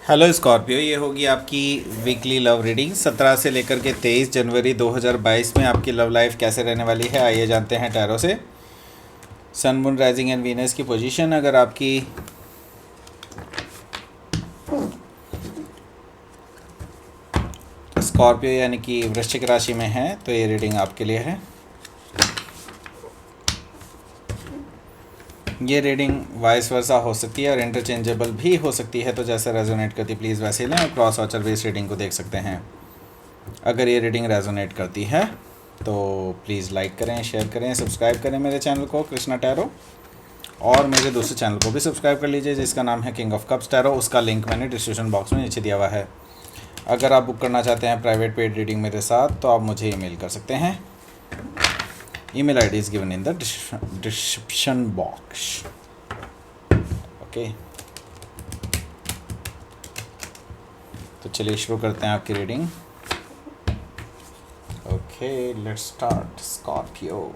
Hello Scorpio, ये होगी आपकी वीकली लव रीडिंग 17 से लेकर के 23 जनवरी 2022 में आपकी लव लाइफ कैसे रहने वाली है। आइए जानते हैं टैरो से। सन, मून, राइजिंग एंड वीनस की पोजीशन अगर आपकी स्कॉर्पियो यानी कि वृश्चिक राशि में है तो ये रीडिंग आपके लिए है। ये रीडिंग वाइस वर्सा हो सकती है और इंटरचेंजेबल भी हो सकती है, तो जैसे रेजोनेट करती प्लीज़ वैसे लें और क्रॉस वाचर बेस रीडिंग को देख सकते हैं। अगर ये रीडिंग रेजोनेट करती है तो प्लीज़ लाइक करें, शेयर करें, सब्सक्राइब करें मेरे चैनल को कृष्णा टैरो, और मेरे दूसरे चैनल को भी सब्सक्राइब कर लीजिए जिसका नाम है किंग ऑफ कप्स टैरो। उसका लिंक मैंने डिस्क्रिप्शन बॉक्स में नीचे दिया हुआ है। अगर आप बुक करना चाहते हैं प्राइवेट पेड रीडिंग मेरे साथ तो आप मुझे ईमेल कर सकते हैं। Email ID is given in the description box. Okay, तो चलिए शुरू करते हैं आपकी reading. Okay, let's start. Scorpio,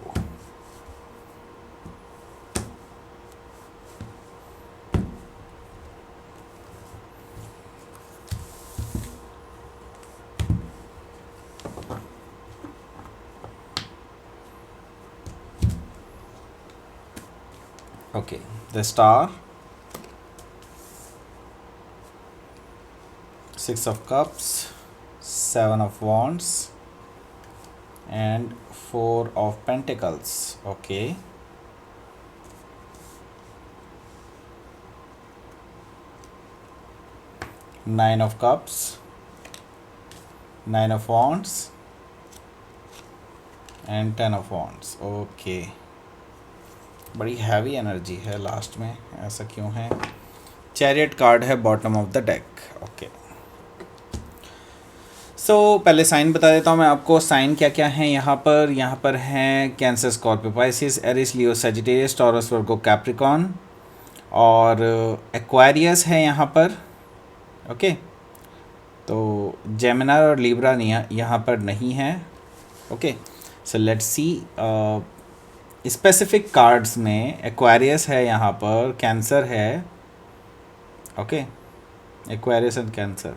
okay, the star, 6 of cups, 7 of wands and 4 of pentacles. Okay, 9 of cups, 9 of wands and 10 of wands. Okay, बड़ी heavy energy है last में, ऐसा क्यों है? चैरियट कार्ड है bottom of the deck. Okay, so पहले sign बता देता हूँ मैं आपको। साइन क्या क्या है यहाँ पर हैं कैंसर, स्कॉर्पियो, पाइसिस, एरिस, लियो, सजिटेरियस, टॉरस, वर्गो, कैप्रिकॉन और एक्वारियस है यहाँ पर। ओके, तो जेमिनार और लिब्रा यहाँ पर नहीं है। Okay, so let's see specific cards में एक्वारियस है यहाँ पर, कैंसर है। Okay, Aquarius and Cancer,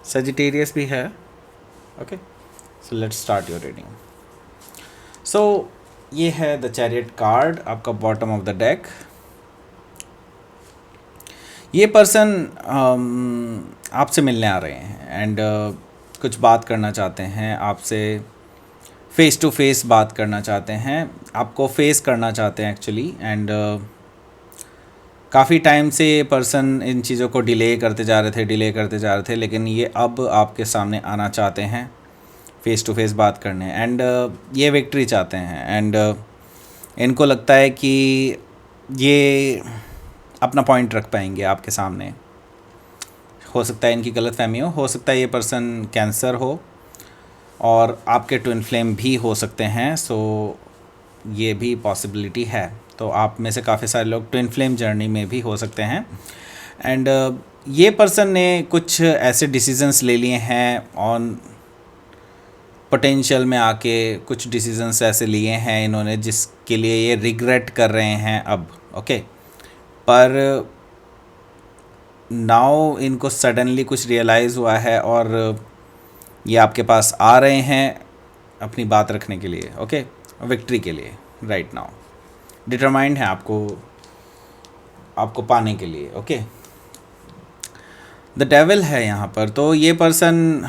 Sagittarius भी है। Okay, so let's start your reading. So ये है द चैरियट कार्ड, आपका बॉटम ऑफ द डेक। ये पर्सन आपसे मिलने आ रहे हैं एंड कुछ बात करना चाहते हैं आपसे, फेस टू फेस बात करना चाहते हैं, आपको फेस करना चाहते हैं एक्चुअली। एंड काफ़ी टाइम से ये पर्सन इन चीज़ों को डिले करते जा रहे थे, लेकिन ये अब आपके सामने आना चाहते हैं, फेस टू फेस बात करने। एंड ये विक्ट्री चाहते हैं एंड इनको लगता है कि ये अपना पॉइंट रख पाएंगे आपके सामने। हो सकता है इनकी गलतफहमी हो सकता है ये पर्सन कैंसर हो और आपके ट्विन फ्लेम भी हो सकते हैं। सो ये भी पॉसिबिलिटी है। तो आप में से काफ़ी सारे लोग ट्विन फ्लेम जर्नी में भी हो सकते हैं। एंड ये पर्सन ने कुछ ऐसे डिसीजंस ले लिए हैं ऑन पोटेंशियल में आके, कुछ डिसीजंस ऐसे लिए हैं इन्होंने जिसके लिए ये रिग्रेट कर रहे हैं अब। ओके, पर नाउ इनको सडनली कुछ रियलाइज़ हुआ है और ये आपके पास आ रहे हैं अपनी बात रखने के लिए। ओके, विक्ट्री के लिए राइट नाउ डिटरमाइंड है आपको पाने के लिए। ओके, द डेविल है यहाँ पर। तो ये पर्सन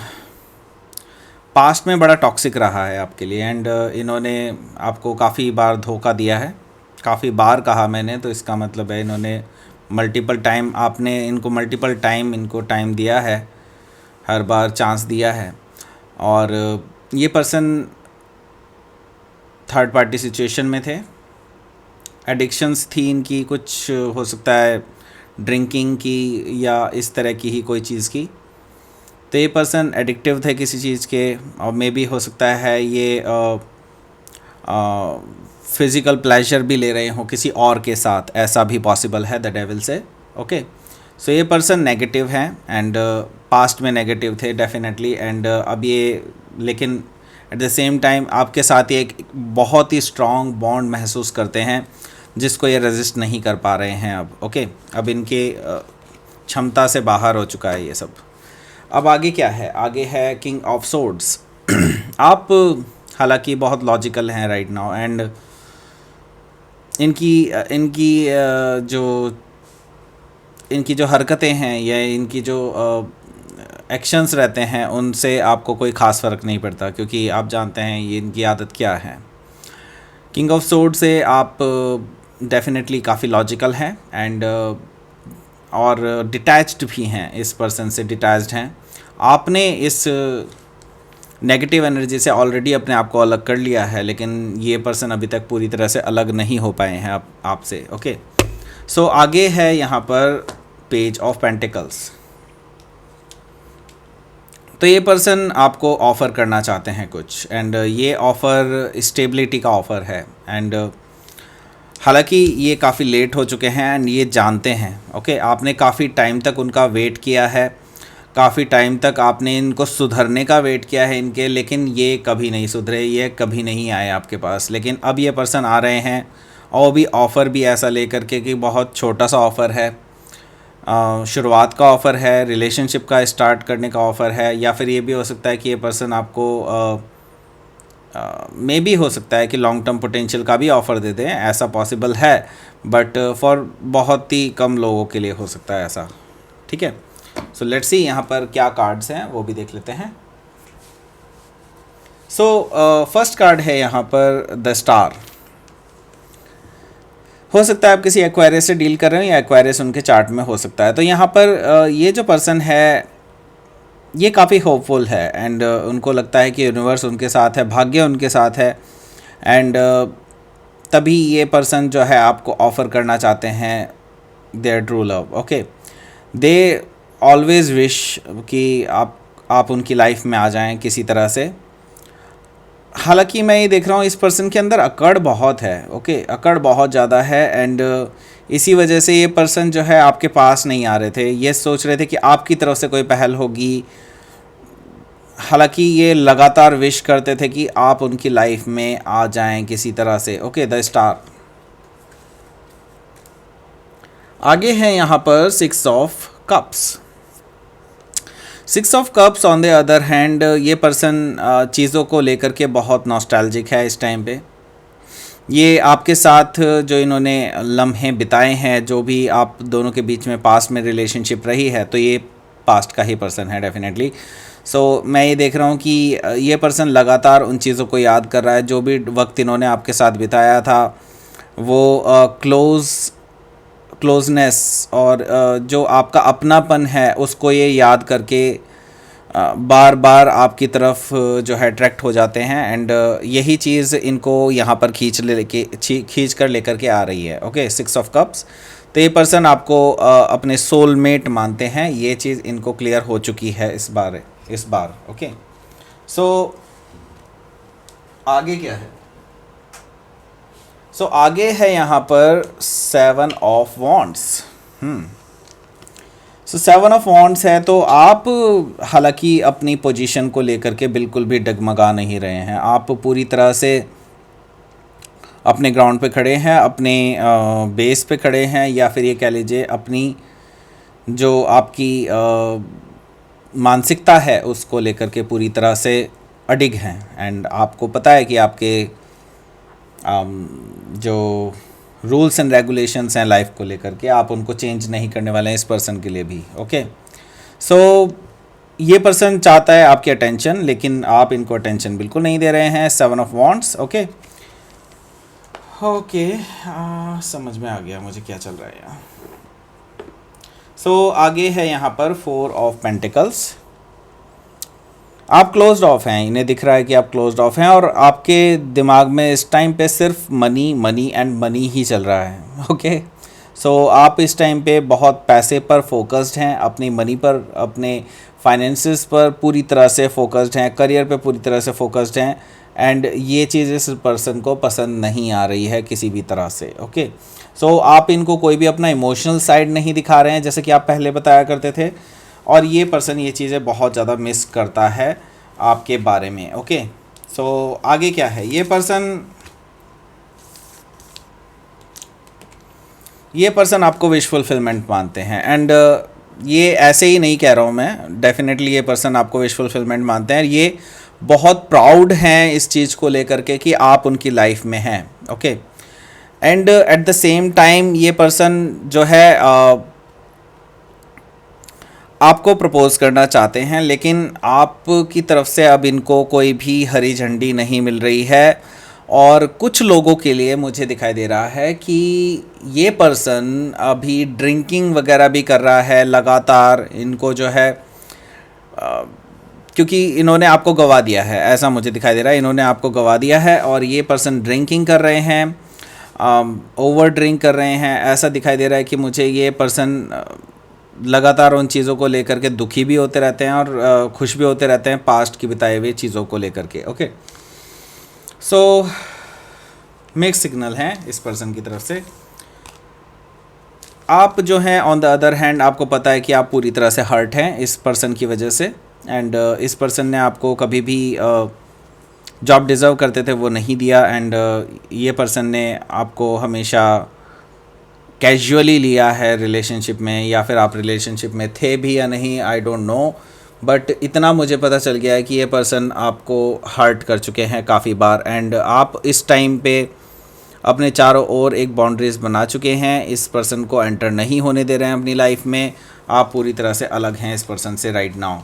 पास्ट में बड़ा टॉक्सिक रहा है आपके लिए एंड इन्होंने आपको काफ़ी बार धोखा दिया है। काफ़ी बार कहा मैंने, तो इसका मतलब है इन्होंने मल्टीपल टाइम, आपने इनको मल्टीपल टाइम इनको टाइम दिया है, हर बार चांस दिया है। और ये पर्सन थर्ड पार्टी सिचुएशन में थे, एडिक्शंस थी इनकी, कुछ हो सकता है ड्रिंकिंग की या इस तरह की ही कोई चीज़ की। तो ये पर्सन एडिक्टिव थे किसी चीज़ के, और मे बी हो सकता है ये फिज़िकल प्लेजर भी ले रहे हों किसी और के साथ, ऐसा भी पॉसिबल है द डेविल से। ओके, सो ये पर्सन नेगेटिव हैं एंड पास्ट में नेगेटिव थे डेफिनेटली। एंड अब ये, लेकिन एट द सेम टाइम आपके साथ ये एक बहुत ही स्ट्रॉन्ग बॉन्ड महसूस करते हैं जिसको ये रेजिस्ट नहीं कर पा रहे हैं अब। ओके, अब इनके क्षमता से बाहर हो चुका है ये सब। अब आगे क्या है, आगे है किंग ऑफ सोर्ड्स। आप हालांकि बहुत लॉजिकल हैं राइट नाउ, एंड इनकी इनकी जो इनकी जो हरकतें हैं या इनकी जो एक्शंस रहते हैं उनसे आपको कोई ख़ास फ़र्क नहीं पड़ता, क्योंकि आप जानते हैं ये इनकी आदत क्या है। किंग ऑफ सोर्ड से आप डेफिनेटली काफ़ी लॉजिकल हैं एंड और डिटैच्ड भी हैं, इस पर्सन से डिटैच्ड हैं। आपने इस नेगेटिव एनर्जी से ऑलरेडी अपने आप को अलग कर लिया है, लेकिन ये पर्सन अभी तक पूरी तरह से अलग नहीं हो पाए हैं आपसे। ओके, सो आगे है यहाँ पर पेज ऑफ पेंटिकल्स। तो ये पर्सन आपको ऑफ़र करना चाहते हैं कुछ, एंड ये ऑफ़र स्टेबिलिटी का ऑफ़र है, एंड हालांकि ये काफ़ी लेट हो चुके हैं एंड ये जानते हैं। ओके, आपने काफ़ी टाइम तक उनका वेट किया है, काफ़ी टाइम तक आपने इनको सुधरने का वेट किया है इनके, लेकिन ये कभी नहीं सुधरे, ये कभी नहीं आए आपके पास। लेकिन अब ये पर्सन आ रहे हैं, और भी ऑफ़र भी ऐसा लेकर के कि बहुत छोटा सा ऑफ़र है, शुरुआत का ऑफ़र है, रिलेशनशिप का स्टार्ट करने का ऑफ़र है, या फिर ये भी हो सकता है कि ये पर्सन आपको मे भी हो सकता है कि लॉन्ग टर्म पोटेंशियल का भी ऑफ़र दे दें, ऐसा पॉसिबल है, बट फॉर बहुत ही कम लोगों के लिए हो सकता है ऐसा। ठीक है, सो लेट्स सी यहाँ पर क्या कार्ड्स हैं वो भी देख लेते हैं। सो फर्स्ट कार्ड है यहाँ पर द स्टार। हो सकता है आप किसी एक्वायरियस से डील कर रहे हो या एक्वायरियस उनके चार्ट में हो सकता है। तो यहाँ पर ये जो पर्सन है ये काफ़ी होपफुल है, एंड उनको लगता है कि यूनिवर्स उनके साथ है, भाग्य उनके साथ है, एंड तभी ये पर्सन जो है आपको ऑफ़र करना चाहते हैं their true love. Okay, they always wish कि आप उनकी लाइफ में आ जाएं किसी तरह से। हालांकि मैं ये देख रहा हूँ इस पर्सन के अंदर अकड़ बहुत है। ओके, अकड़ बहुत ज़्यादा है, एंड इसी वजह से ये पर्सन जो है आपके पास नहीं आ रहे थे। ये सोच रहे थे कि आपकी तरफ से कोई पहल होगी, हालांकि ये लगातार विश करते थे कि आप उनकी लाइफ में आ जाएं किसी तरह से। Okay, the star. आगे है यहाँ पर 6 of cups. 6 of cups on the other hand, ये पर्सन चीज़ों को लेकर के बहुत नॉस्टैल्जिक है इस टाइम पे। ये आपके साथ जो इन्होंने लम्हे बिताए हैं, जो भी आप दोनों के बीच में पास्ट में रिलेशनशिप रही है, तो ये पास्ट का ही पर्सन है डेफिनेटली। सो मैं ये देख रहा हूँ कि ये पर्सन लगातार उन चीज़ों को याद कर रहा है, जो भी वक्त इन्होंने आपके साथ बिताया था, वो क्लोजनेस और जो आपका अपनापन है उसको ये याद करके बार बार आपकी तरफ जो है अट्रैक्ट हो जाते हैं, एंड यही चीज़ इनको यहाँ पर खींच कर लेकर के आ रही है। Okay, 6 of cups. तो ये पर्सन आपको अपने सोलमेट मानते हैं, ये चीज़ इनको क्लियर हो चुकी है इस बार। ओके, सो आगे क्या है? सो आगे है यहाँ पर 7 of wands. So 7 of wands है, तो आप हालांकि अपनी पोजीशन को लेकर के बिल्कुल भी डगमगा नहीं रहे हैं। आप पूरी तरह से अपने ग्राउंड पे खड़े हैं, अपने बेस पे खड़े हैं, या फिर ये कह लीजिए अपनी जो आपकी मानसिकता है उसको लेकर के पूरी तरह से अडिग हैं, एंड आपको पता है कि आपके जो रूल्स एंड रेगुलेशंस हैं लाइफ को लेकर के, आप उनको चेंज नहीं करने वाले हैं इस पर्सन के लिए भी। ओके, सो ये पर्सन चाहता है आपकी अटेंशन, लेकिन आप इनको अटेंशन बिल्कुल नहीं दे रहे हैं। 7 ऑफ वॉन्ड्स। ओके, समझ में आ गया मुझे क्या चल रहा है यहाँ। सो आगे है यहाँ पर 4 ऑफ पेंटिकल्स। आप क्लोज्ड ऑफ हैं, इन्हें दिख रहा है कि आप क्लोज्ड ऑफ हैं, और आपके दिमाग में इस टाइम पे सिर्फ मनी एंड मनी ही चल रहा है। ओके, सो आप इस टाइम पे बहुत पैसे पर फोकस्ड हैं, अपनी मनी पर, अपने फाइनेंसेस पर पूरी तरह से फोकस्ड हैं, करियर पे पूरी तरह से फोकस्ड हैं, एंड ये चीज़ इस पर्सन को पसंद नहीं आ रही है किसी भी तरह से। ओके, सो आप इनको कोई भी अपना इमोशनल साइड नहीं दिखा रहे हैं जैसे कि आप पहले बताया करते थे, और ये पर्सन ये चीज़ें बहुत ज़्यादा मिस करता है आपके बारे में। ओके, सो आगे क्या है? ये पर्सन आपको विश फुलफिलमेंट मानते हैं, एंड ये ऐसे ही नहीं कह रहा हूँ मैं, डेफिनेटली ये पर्सन आपको विश फुलफिलमेंट मानते हैं, ये बहुत प्राउड हैं इस चीज़ को लेकर के कि आप उनकी लाइफ में हैं। Okay, and at the same time ये पर्सन जो है आपको प्रपोज करना चाहते हैं, लेकिन आपकी तरफ से अब इनको कोई भी हरी झंडी नहीं मिल रही है। और कुछ लोगों के लिए मुझे दिखाई दे रहा है कि ये पर्सन अभी ड्रिंकिंग वगैरह भी कर रहा है लगातार, इनको जो है क्योंकि इन्होंने आपको गवा दिया है, ऐसा मुझे दिखाई दे रहा है, इन्होंने आपको गवा दिया है और ये पर्सन ड्रिंकिंग कर रहे हैं, ओवर ड्रिंक कर रहे हैं। ऐसा दिखाई दे रहा है कि मुझे ये पर्सन लगातार उन चीज़ों को लेकर के दुखी भी होते रहते हैं और खुश भी होते रहते हैं पास्ट की बिताए हुए चीज़ों को लेकर के। ओके, सो मिक्स सिग्नल हैं इस पर्सन की तरफ से। आप जो हैं ऑन द अदर हैंड, आपको पता है कि आप पूरी तरह से हर्ट हैं इस पर्सन की वजह से, एंड इस पर्सन ने आपको कभी भी जॉब डिज़र्व करते थे वो नहीं दिया, एंड ये पर्सन ने आपको हमेशा कैजुअली लिया है रिलेशनशिप में, या फिर आप रिलेशनशिप में थे भी या नहीं, आई डोंट नो, बट इतना मुझे पता चल गया है कि ये पर्सन आपको हर्ट कर चुके हैं काफ़ी बार, एंड आप इस टाइम पे अपने चारों ओर एक बाउंड्रीज़ बना चुके हैं, इस पर्सन को एंटर नहीं होने दे रहे हैं अपनी लाइफ में। आप पूरी तरह से अलग हैं इस पर्सन से राइट नाउ।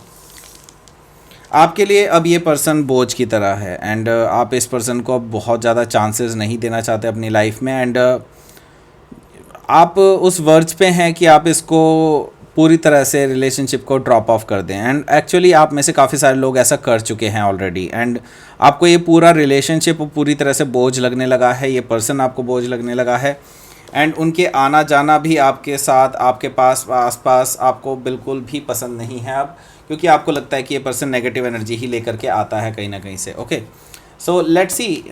आपके लिए अब ये पर्सन बोझ की तरह है, एंड आप इस पर्सन को अब बहुत ज़्यादा चांसेस नहीं देना चाहते अपनी लाइफ में, एंड आप उस वर्ज पे हैं कि आप इसको पूरी तरह से रिलेशनशिप को ड्रॉप ऑफ कर दें। एंड एक्चुअली आप में से काफ़ी सारे लोग ऐसा कर चुके हैं ऑलरेडी, एंड आपको ये पूरा रिलेशनशिप पूरी तरह से बोझ लगने लगा है, ये पर्सन आपको बोझ लगने लगा है, एंड उनके आना जाना भी आपके साथ, आपके पास आसपास आपको बिल्कुल भी पसंद नहीं है अब, क्योंकि आपको लगता है कि ये पर्सन नेगेटिव एनर्जी ही लेकर के आता है कहीं ना कहीं से। Okay, so let's C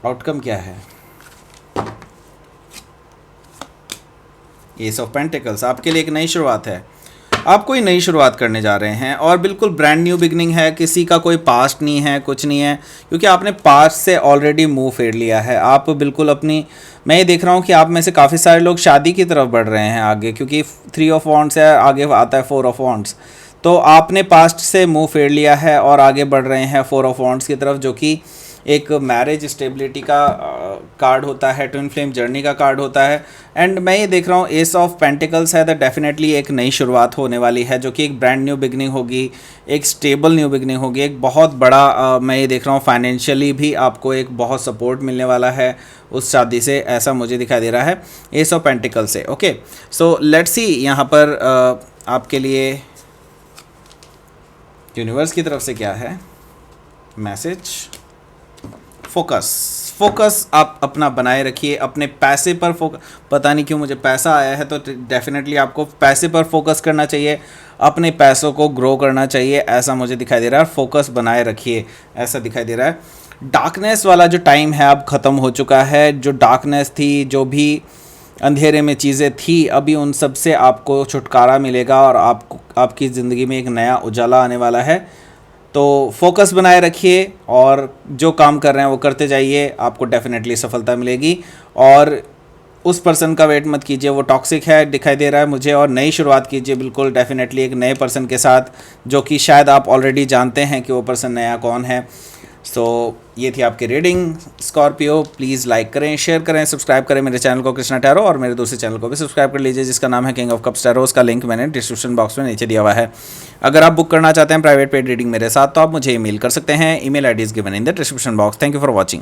outcome क्या है। एस ऑफ पेंटिकल्स आपके लिए एक नई शुरुआत है, आप कोई नई शुरुआत करने जा रहे हैं और बिल्कुल ब्रांड न्यू बिगनिंग है, किसी का कोई पास्ट नहीं है, कुछ नहीं है, क्योंकि आपने पास्ट से ऑलरेडी मुंह फेर लिया है। आप बिल्कुल अपनी, मैं ये देख रहा हूँ कि आप में से काफ़ी सारे लोग शादी की तरफ बढ़ रहे हैं आगे, क्योंकि 3 ऑफ वॉन्ड्स है, आगे आता है 4 ऑफ वॉन्ड्स, तो आपने पास्ट से मुँह फेर लिया है और आगे बढ़ रहे हैं 4 ऑफ वॉन्ड्स की तरफ, जो कि एक मैरिज स्टेबिलिटी का कार्ड होता है, ट्विन फ्लेम जर्नी का कार्ड होता है। एंड मैं ये देख रहा हूँ एस ऑफ पेंटिकल्स है, तो डेफिनेटली एक नई शुरुआत होने वाली है, जो कि एक ब्रांड न्यू बिगनिंग होगी, एक स्टेबल न्यू बिगनिंग होगी, एक बहुत बड़ा मैं ये देख रहा हूँ फाइनेंशियली भी आपको एक बहुत सपोर्ट मिलने वाला है उस शादी से, ऐसा मुझे दिखाई दे रहा है एस ऑफ पेंटिकल से। ओके, सो लेट्स सी यहाँ पर आपके लिए यूनिवर्स की तरफ से क्या है मैसेज। फोकस आप अपना बनाए रखिए, अपने पैसे पर फोकस। पता नहीं क्यों मुझे पैसा आया है, तो डेफिनेटली आपको पैसे पर फोकस करना चाहिए, अपने पैसों को ग्रो करना चाहिए, ऐसा मुझे दिखाई दे रहा है। फोकस बनाए रखिए, ऐसा दिखाई दे रहा है। डार्कनेस वाला जो टाइम है अब ख़त्म हो चुका है, जो डार्कनेस थी, जो भी अंधेरे में चीज़ें थी, अभी उन सब से आपको छुटकारा मिलेगा और आपकी ज़िंदगी में एक नया उजाला आने वाला है। तो फोकस बनाए रखिए और जो काम कर रहे हैं वो करते जाइए, आपको डेफिनेटली सफलता मिलेगी। और उस पर्सन का वेट मत कीजिए, वो टॉक्सिक है दिखाई दे रहा है मुझे, और नई शुरुआत कीजिए बिल्कुल डेफिनेटली एक नए पर्सन के साथ, जो कि शायद आप ऑलरेडी जानते हैं कि वो पर्सन नया कौन है। सो ये थी आपकी रीडिंग स्कॉर्पियो। प्लीज़ लाइक करें, शेयर करें, सब्सक्राइब करें मेरे चैनल को कृष्णा टैरो, और मेरे दूसरे चैनल को भी सब्सक्राइब कर लीजिए जिसका नाम है किंग ऑफ कप्स टैरो। उसका लिंक मैंने डिस्क्रिप्शन बॉक्स में नीचे दिया हुआ है। अगर आप बुक करना चाहते हैं प्राइवेट पेड रीडिंग मेरे साथ, तो आप मुझे ईमेल कर सकते हैं। Email ID is given in the description box. Thank you for watching.